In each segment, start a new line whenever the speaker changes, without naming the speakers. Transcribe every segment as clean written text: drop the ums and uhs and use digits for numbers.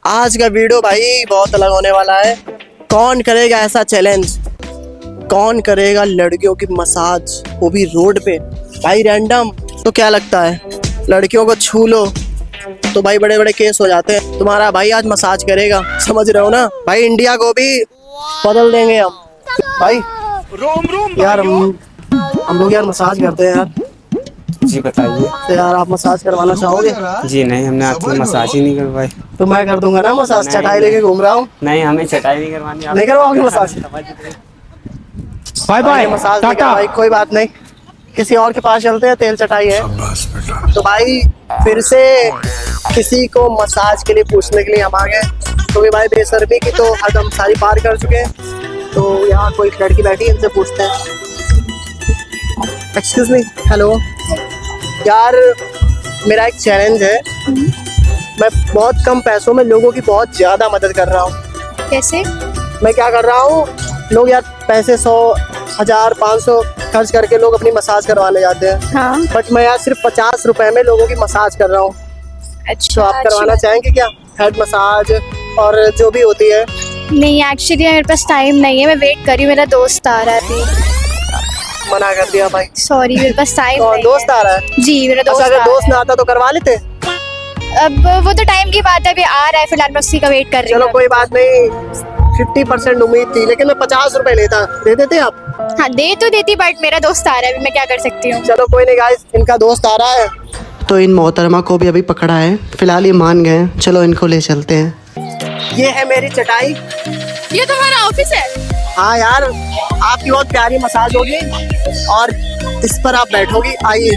आज का वीडियो भाई बहुत अलग होने वाला है। कौन करेगा ऐसा चैलेंज, कौन करेगा लड़कियों की मसाज, वो भी रोड पे भाई रैंडम। तो क्या लगता है लड़कियों को छू लो तो भाई बड़े बड़े केस हो जाते हैं। तुम्हारा भाई आज मसाज करेगा, समझ रहे हो ना भाई। इंडिया को भी बदल देंगे हम भाई। रोम यार हम लोग यार मसाज करते हैं यार।
जी बताइए।
तो यार आप मसाज करवाना चाहोगे?
जी नहीं, हमने आपकी मसाज ही नहीं करवाई।
तो मैं कर दूंगा ना मसाज। चटाई लेके घूम रहा हूँ।
नहीं, हमें चटाई नहीं करवानी।
नहीं करवाओगे मसाज?
बाय बाय,
मसाज नहीं भाई, कोई बात नहीं, किसी और के पास चलते हैं, तेल चटाई है। तो भाई फिर से किसी को मसाज के लिए पूछने के लिए हम आ गए, क्योंकि भाई बेशर्मी की तो हद हम सारी पार कर चुके हैं। तो यहाँ कोई लड़की बैठी है, इनसे पूछते हैं। एक्सक्यूज मी, हेलो यार, मेरा एक चैलेंज है। मैं बहुत कम पैसों में लोगों की बहुत ज़्यादा मदद कर रहा हूँ।
कैसे?
मैं क्या कर रहा हूँ, लोग यार पैसे 100, 1000, 500 खर्च करके लोग अपनी मसाज करवाने जाते हैं।
हाँ।
बट मैं यार सिर्फ 50 रुपए में लोगों की मसाज कर रहा हूँ।
अच्छा,
तो आप करवाना चाहेंगे क्या? हेड मसाज और जो भी होती है।
नहीं, एक्चुअली मेरे पास टाइम नहीं है, मैं वेट कर रही हूँ, मेरा दोस्त आ रहा है अभी।
मना कर दिया भाई।
सॉरी, मेरे पास टाइम
कौन
नहीं
दोस्त आ रहा है?
है। जी, मेरा दोस्त
अच्छा, अगर
आ
दोस्त
रहा
ना आता तो करवा लेते।
है। अब वो तो टाइम की बात है, अभी आ रहा है, फिलहाल मैं उसी का वेट कर रही
चलो
हूँ।
कोई बात नहीं, 50% उम्मीद थी, लेकिन मैं 50 रुपए लेता, दे देते आप?
हाँ, दे तो देती, बट मेरा दोस्त आ रहा है, अभी मैं क्या कर सकती हूँ।
चलो कोई नहीं गाइस, इनका दोस्त आ रहा है। तो इन मोहतरमा को भी अभी पकड़ा है, फिलहाल ये मान गए। चलो इनको ले चलते हैं। ये है मेरी चटाई।
ये तुम्हारा ऑफिस है?
हाँ यार, आपकी बहुत प्यारी मसाज होगी और इस पर आप बैठोगी। आइए।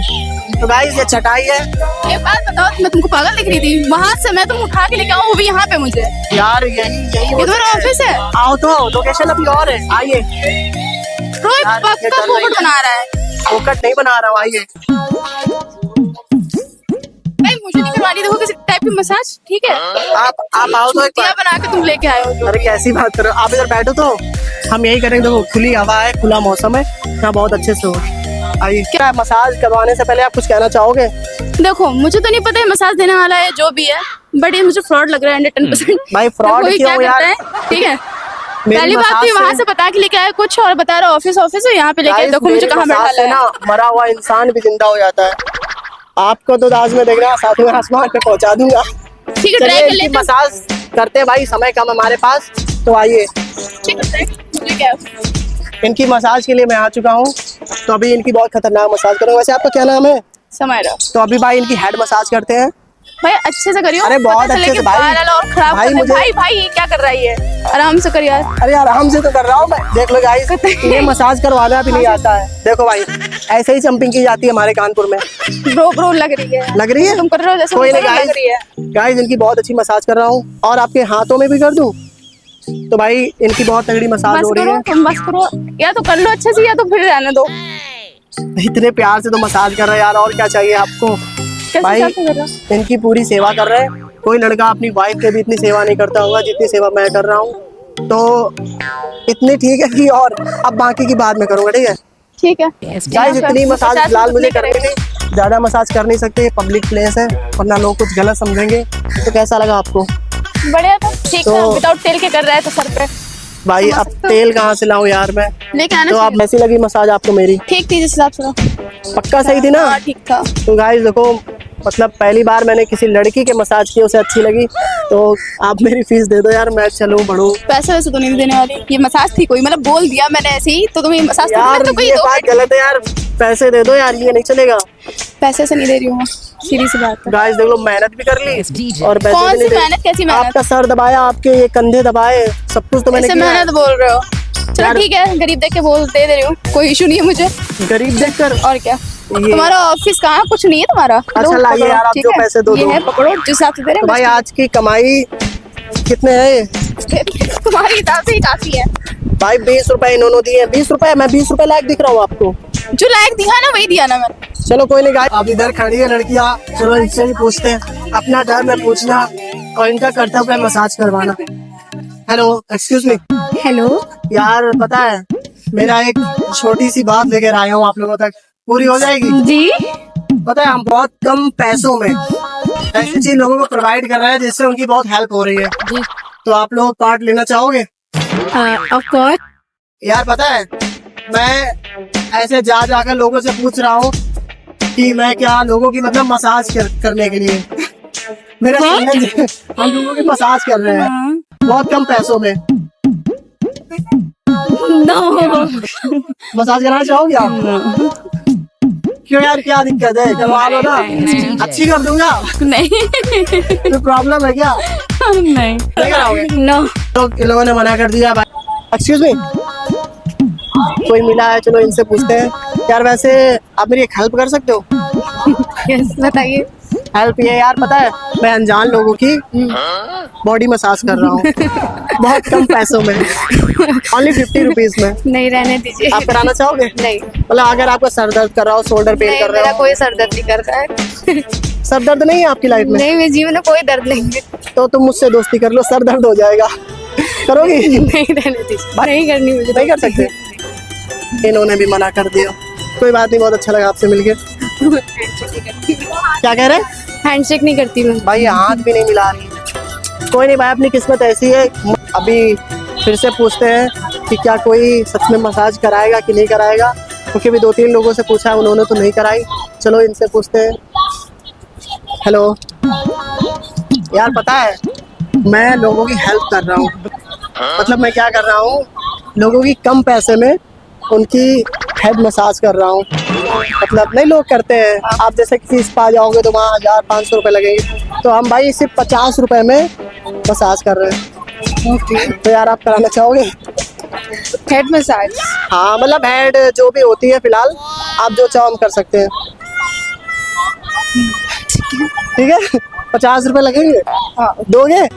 तो गाइस ये चटाई है।
एक बात बताओ, मैं तुमको पागल दिख रही थी वहाँ से, मैं तुम उठा के लेके आऊँ, वो भी यहाँ पे मुझे।
यार यही
ये तुम्हारा ऑफिस है?
आओ तो, लोकेशन अभी और है, आइए।
रोहित
यार, ये
पक्का
चल रही
फोकट
है।
बना रहा है।
फोकट नहीं बना रहा हूँ, आइए।
भाई मुझे नहीं करवानी, देखो किसी टाइप की मसाज, ठीक है?
आप आओ तो एक
चूतिया
बार।
बना के तुम लेके आए हो।
अरे कैसी बात कर रहे हो आप, इधर बैठो तो हम यही करेंगे। देखो खुली हवा है, खुला मौसम है, यहाँ बहुत अच्छे से हो। आइए। क्या मसाज करवाने से पहले आप कुछ कहना चाहोगे?
देखो मुझे तो नहीं पता है मसाज देने वाला है जो भी है, बट ये मुझे फ्रॉड लग रहा है 110%।
भाई फ्रॉड
देखो ये क्या
क्यों
करता
यार?
है, ठीक है?
मेरी
पहली बात
मसाज
तो वहाँ
से-
से बता के लेके आया कुछ और बता रहा ऑफिस है, यहाँ पे लेके आए।
गाइस,
देखो मुझे
मेरी
कहाँ
मसाज
बैठा
से
है।
ना मरा हुआ इंसान भी जिंदा हो जाता है। आपको तो दाज में देख रहा, साथ में आसमान पे पहुंचा दूंगा।
ठीक है, ट्राई
चलिए
कर
इनकी
लेते हैं।
मसाज करते हैं भाई, समय कम हमारे पास, तो आइए।
ठीक है, try कर लेके आओ।
इनकी मसाज के लिए मैं आ चुका हूँ, तो अभी इनकी बहुत खतरनाक मसाज करूँगा। वैसे आपका क्या नाम है?
समय रहा
तो अभी भाई इनकी हेड मसाज करते हैं।
भाई, अच्छे से करियो।
अरे बहुत
पता चले
अच्छे से
कि
भाई।
बाल और खराब
भाई
कर दे।
मुझे-
भाई ये क्या कर रहा है, ये आराम से कर यार।
अरे आराम से तो कर रहा हूँ मैं, देख लो गाइस, ये मसाज करवाना भी नहीं आता है। देखो भाई, ऐसे ही जंपिंग की जाती है हमारे कानपुर में।
ब्रो लग रही है।
लग रही है?
तुम कर रहे हो जैसे
कोई
तुम
नहीं
कर रहे हो, लग रही है।
गाइस, इनकी बहुत अच्छी मसाज कर रहा हूँ और आपके हाथों में भी कर दूं। तो भाई इनकी बहुत तगड़ी मसाज
बस
हो रही
करो,
है।
तुम बस करो, या तो कर लो अच्छे से या तो फिर रहने दो।
इतने प्यार से तो मसाज कर रहे हैं यार, और क्या चाहिए आपको?
कैसे
भाई
हिसाब से कर रहे हो?
इनकी पूरी सेवा कर रहे हैं। कोई लड़का अपनी वाइफ की भी इतनी सेवा नहीं करता होगा जितनी सेवा मैं कर रहा हूँ। तो इतनी ठीक है कि, और अब बाकी की बाद में करूँगा, ठीक है?
ठीक है
गाइस, इतनी मसाज फिलहाल मुझे करनी थी, ज्यादा मसाज कर नहीं सकते, पब्लिक प्लेस है, वरना लोग कुछ गलत समझेंगे। तो कैसा लगा आपको?
बढ़िया था, ठीक
तो-
है। विदाउट तेल के कर रहा है तो सर पे
भाई अब तेल कहाँ से लाऊं यार मैं?
लेके आना
तो आप
चाहिए।
ऐसी लगी मसाज आपको मेरी?
ठीक थी जिस हिसाब से।
पक्का सही थी ना?
हाँ, ठीक था।
तो गाइस देखो, मतलब पहली बार मैंने किसी लड़की के मसाज की, उसे अच्छी लगी, तो आप मेरी फीस दे दो यार, मैं चलूं बढ़ूं।
पैसे वैसे तो नहीं देने वाली, ये मसाज थी कोई, मतलब बोल दिया मैंने ऐसे ही, तो तुम्हें मसाज तो
यार
कोई
ये
दो।
बात गलत है यार, पैसे दे दो यार, ये नहीं चलेगा।
पैसे से नहीं दे रही हूँ मैं, सीधी सी बात है।
गाइस देख लो, मेहनत भी कर ली और पैसे
कौन
भी नहीं
सी
दे।
मेहनत, कैसी मेहनत?
आपका सर दबाया, आपके ये कंधे दबाए, सब कुछ तो मैंने
ऐसे
किया है।
मेहनत बोल रहे हो? चलो
यार-
ठीक है, गरीब देख के बोल दे रही हूँ, कोई इशू नहीं है मुझे।
गरीब देखकर।
और क्या,
ये-
तुम्हारा ऑफिस कहाँ है? कुछ नहीं है तुम्हारा?
अच्छा,
लो,
लाइए
पकड़ो,
यार, आप
ठीक
जो
है?
पैसे दो
ये
दो।
है, पकड़ो जिस हिसाब से दे रहे
तो
हैं,
भाई आज की कमाई कितने है?
तुम्हारे हिसाब से ही काफी है।
भाई 20 रुपए इन्होंने दिए, 20 रुपए, मैं 20 रुपए लायक दिख रहा हूँ आपको?
जो लायक दिया ना वही दिया ना मैंने।
चलो कोई नहीं गाइस, आप इधर खड़ी है लड़कियाँ, चलो इनसे ही पूछते हैं। अपना डर में पूछना और इनका कर्तव्य है मसाज करवाना। Hello, excuse me.
हेलो।
यार पता है, मेरा एक छोटी सी बात लेकर आया हूँ आप लोगों तक, पूरी हो जाएगी?
जी।
पता है हम बहुत कम पैसों में ऐसी चीज लोगों को प्रोवाइड कर रहे हैं जिससे उनकी बहुत हेल्प हो रही है।
जी।
तो आप लोग पार्ट लेना चाहोगे?
Of course.
यार पता है, मैं ऐसे जाकर लोगों से पूछ रहा हूँ कि मैं क्या लोगों की मतलब मसाज करने के लिए मेरा challenge है, हम लोगों की मसाज कर रहे हैं बहुत कम पैसों में।
नो।
मसाज कराना चाहोगे आप? क्यों यार, क्या दिक्कत है? करवा लो ना, अच्छी कर दूंगा।
नहीं।
कोई प्रॉब्लम है क्या?
नहीं।
नहीं कराओगे?
नो।
तो इन लोगों ने मना कर दिया भाई। एक्सक्यूज मी, कोई मिला है, चलो इनसे पूछते हैं। यार वैसे आप मेरी एक हेल्प कर सकते हो?
यस, बताइए।
हेल्प ये यार, पता है मैं अनजान लोगों की बॉडी मसाज कर रहा हूँ बहुत कम पैसों में, ओनली 50 रुपीज में।
नहीं, रहने दीजिए।
आप कराना चाहोगे?
नहीं,
मतलब अगर आपका सर दर्द कर रहा हो, शोल्डर पेन
नहीं,
कर रहे
मेरा
हो,
कोई सर दर्द नहीं करता है।
सर दर्द नहीं है आपकी लाइफ में,
नहीं, मेरे जीवन में कोई दर्द नहीं है।
तो तुम मुझसे दोस्ती कर लो, सर दर्द हो जाएगा। करोगी?
नहीं, रहने दीजिए। नहीं करनी मुझे।
नहीं कर सकते? इन्होंने भी मना कर दिया। कोई बात नहीं, बहुत अच्छा लगा आपसे मिलके। क्या कह रहे हैं?
हैंडशेक नहीं करती मैं।
भाई हाथ भी नहीं मिला रही। कोई नहीं भाई, अपनी किस्मत ऐसी है। अभी फिर से पूछते हैं कि क्या कोई सच में मसाज कराएगा कि नहीं कराएगा, क्योंकि अभी 2-3 लोगों से पूछा है, उन्होंने तो नहीं कराई। चलो इनसे पूछते हैं। हेलो यार, पता है मैं लोगों की हेल्प कर रहा हूँ। मतलब मैं क्या कर रहा हूँ, लोगों की कम पैसे में उनकी हेड मसाज कर रहा हूँ। मतलब नहीं लोग करते हैं, आप जैसे किसी स्पा जाओगे तो वहाँ 1000-500 रुपये लगेंगे, तो हम भाई सिर्फ 50 रुपये में मसाज कर रहे हैं। तो यार आप कराना चाहोगे?
Head massage.
हाँ मतलब हेड जो भी होती है, फिलहाल आप जो चाहो हम कर सकते हैं। ठीक है, 50 रुपये लगेंगे।
हाँ।
दोगे?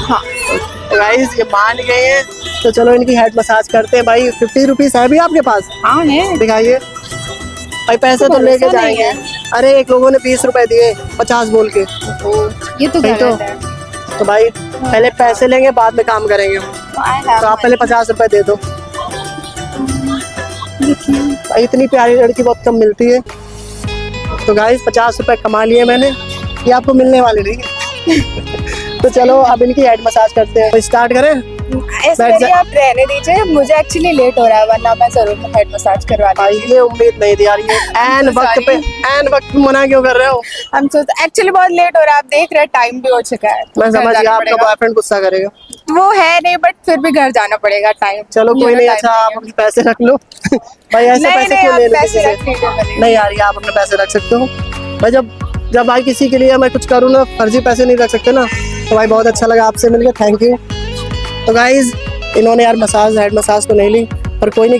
हाँ।
गाइस ये मान गए हैं, तो चलो इनकी हेड मसाज करते हैं। भाई 50 रुपीज़ है भी आपके पास?
हाँ है।
दिखाइए भाई, पैसे तो लेके
भरोसा नहीं
जाएंगे। अरे एक लोगों ने 20 रुपए दिए, 50 बोल के।
ये तो
नहीं तो।
गलत है।
तो भाई पहले पैसे लेंगे, बाद में काम करेंगे। तो आप पहले 50 रुपए दे दो। भाई इतनी प्यारी लड़की बहुत कम मिलती है। तो गाइस 50 रुपए कमा लिए मैंने, ये आपको मिलने वाले नहीं है। तो चलो अब इनकी हेड मसाज करते हैं। स्टार्ट करें? बैठ जा।
आप रहने दीजिए, मुझे एक्चुअली लेट हो रहा है, वरना मैं जरूर हेड मसाज करवा
भाई ये उम्मीद नहीं थी यार, ये एन वक्त पे मना क्यों कर रहे हो?
हम सोच एक्चुअली बहुत लेट हो रहा है, आप देख रहे हैं टाइम भी हो चुका है।
मैं समझ गया, आपका बॉयफ्रेंड गुस्सा करेगा।
वो है नहीं, बट फिर भी घर जाना पड़ेगा। टाइम
चलो कोई नहीं। अच्छा आप अपने पैसे रख लो। भाई ऐसे पैसे क्यों ले लेते हैं? नहीं यार, ये आप अपने पैसे रख सकते हो। भाई जब भाई किसी के लिए मैं कुछ करूँ ना, फर्जी पैसे नहीं रख सकते ना। तो भाई बहुत अच्छा लगा आपसे मिलकर, थैंक यू। तो गाइज इन्होंने यार हेड मसाज तो नहीं ली, पर कोई नहीं।